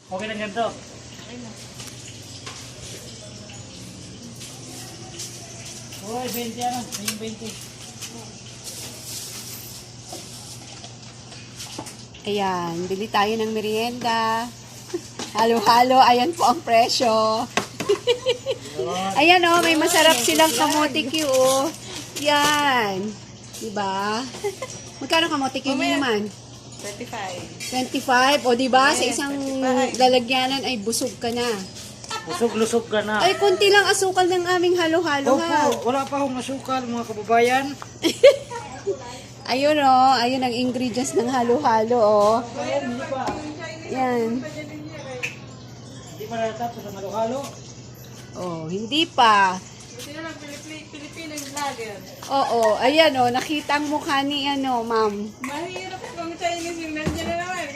Okay lang ganito. Okay na. Uy, 20 ano? Yung 20. Ayan, bili tayo ng merienda. Halo-halo, ayan po ang presyo. Ayan oh, may masarap silang kamote Q oh. Yan. Diba? Magkano kamote Q niyo naman? 25. 25. O diba, sa Yes, isang 25. lalagyanan ay busog ka na. Busog-lusog ka na. Ay, konti lang asukal ng aming halo-halo ha. Opo, wala pa akong asukal mga kababayan. Ayun oh, ayun ang ingredients ng halo-halo oh. Yan. Hindi pa natapos ang halo-halo. Oh, hindi pa. Sino lang Pilipinong vlogger? Oo, ayan oh, nakita ang mukha ni ano, ma'am. Mahirap kung Chinese yung nandiyan na naman.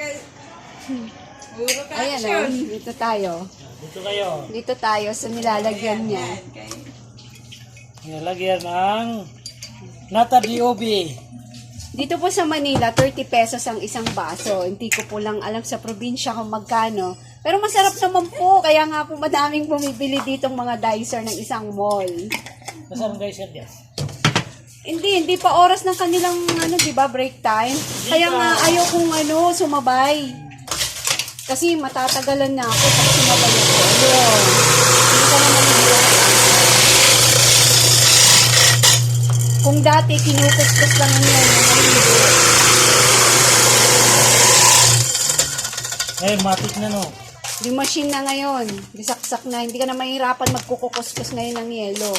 Puro ka Ayan oh, dito tayo. Dito kayo. Dito tayo sa nilalagyan niya. Nilagyan ng nata DOB. Dito po sa Manila, 30 pesos ang isang baso. Hindi ko po lang alam sa probinsya kung magkano. Pero masarap naman po. Kaya nga po madaming bumibili ditong mga dicer ng isang mall. Masarap guys yan yan. Hindi pa oras ng kanilang ano, 'di ba, break time. Kaya nga ayaw kong sumabay. Kasi matatagalan na ako pag sumabay ako. Ayun. Hindi ka naman hirap. Kung dati kinukuskus lang yan, hindi. Eh, matik na no. Yung machine na ngayon, bisaksak na, hindi ka na mahirapan magkukuskus ngayon ng yelo.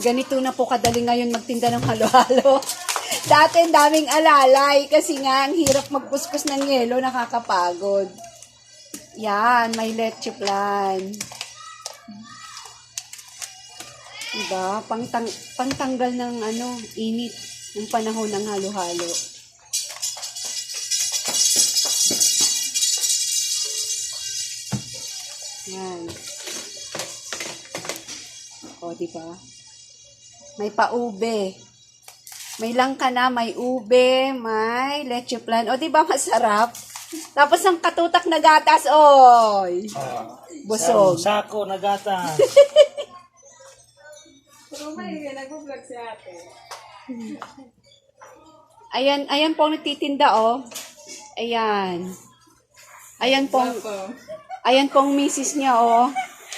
Ganito na po kadali ngayon magtinda ng halo-halo. Dati ang daming alalay kasi nga ang hirap magkuskus ng yelo, nakakapagod. Yan, may leche plan. Diba? Pangtanggal ng init ng panahon ng halo-halo. Yan. O, diba? May paube. May langka na, may ube, may leche plan. O, diba masarap? Tapos ang katutak na gatas, oy. Busog. Sako na gata. Pero may nag-vlog si ate. Ayan po ang nagtitinda, oh. Ayan. Ayan pong misis niya, oh.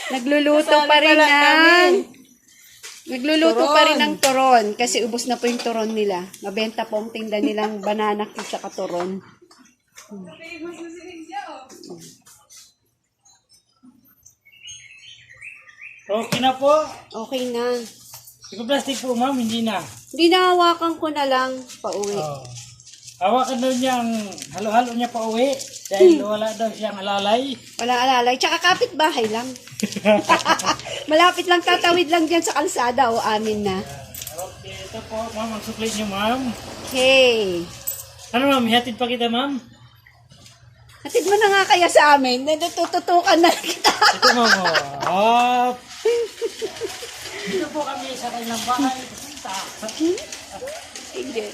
Nagluluto pa rin ng turon kasi ubos na po yung turon nila. Mabenta po ang tinda nilang banana cake sa turon. Okay na po. Okay na. Ikaw plastic po ma'am, hindi na. Hindi nahawakan ko na lang pauwi. Oh. Hawakan daw niya ang halo-halo niya pa uwi dahil wala daw siyang alalay. Wala alalay. Tsaka kapit-bahay lang. Malapit lang, tatawid lang dyan sa kalsada o amin na. Okay, ito po ma'am, ang supply niyo ma'am. Okay. Ano ma'am, ihatid pa kita ma'am? Hatid mo na nga kaya sa amin. Natututukan na kita. Ito ma'am, oh. Dito po kami sa kanilang bahay. Hindi.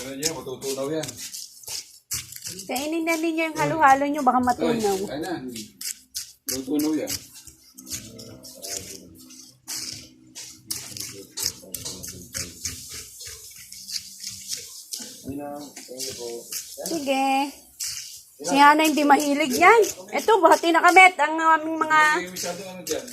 Ano yan, matutunaw yan. Kainin na ninyo yung halo-halo nyo, baka matunaw. Ay na, matutunaw yan. Sige. Si Hana hindi mahilig yan. Ito, buhati na kamit ang aming mga... Hindi masyado ano dyan.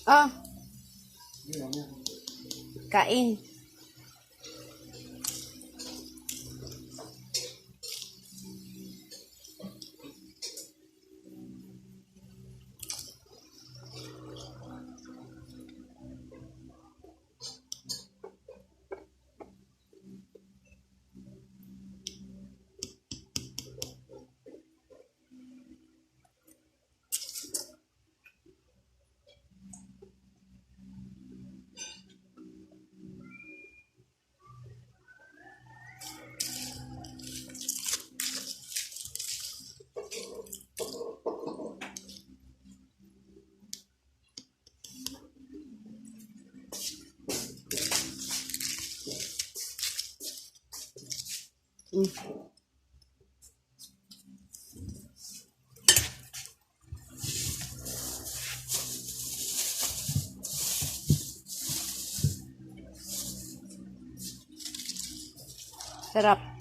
Ah, kain. Mm. Sarap.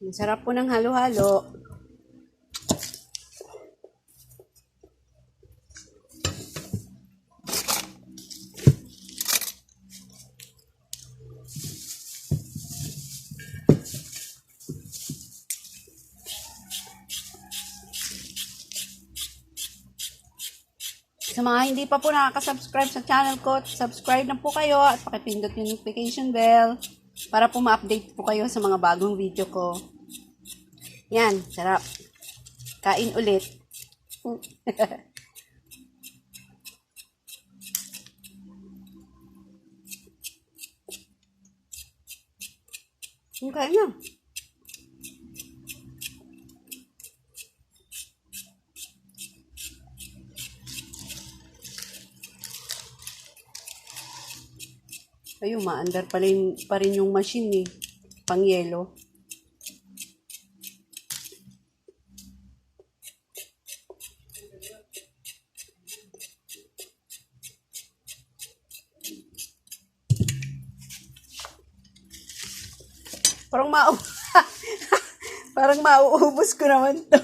Ang sarap po ng halo-halo. Sa mga hindi pa po nakaka-subscribe sa channel ko, subscribe na po kayo at pakipindot yung notification bell para po ma-update po kayo sa mga bagong video ko. Yan, sarap. Kain ulit. Kain na. Ayun, maandar pa rin yung machine eh. Pang yelo. Parang parang mauubos ko naman to.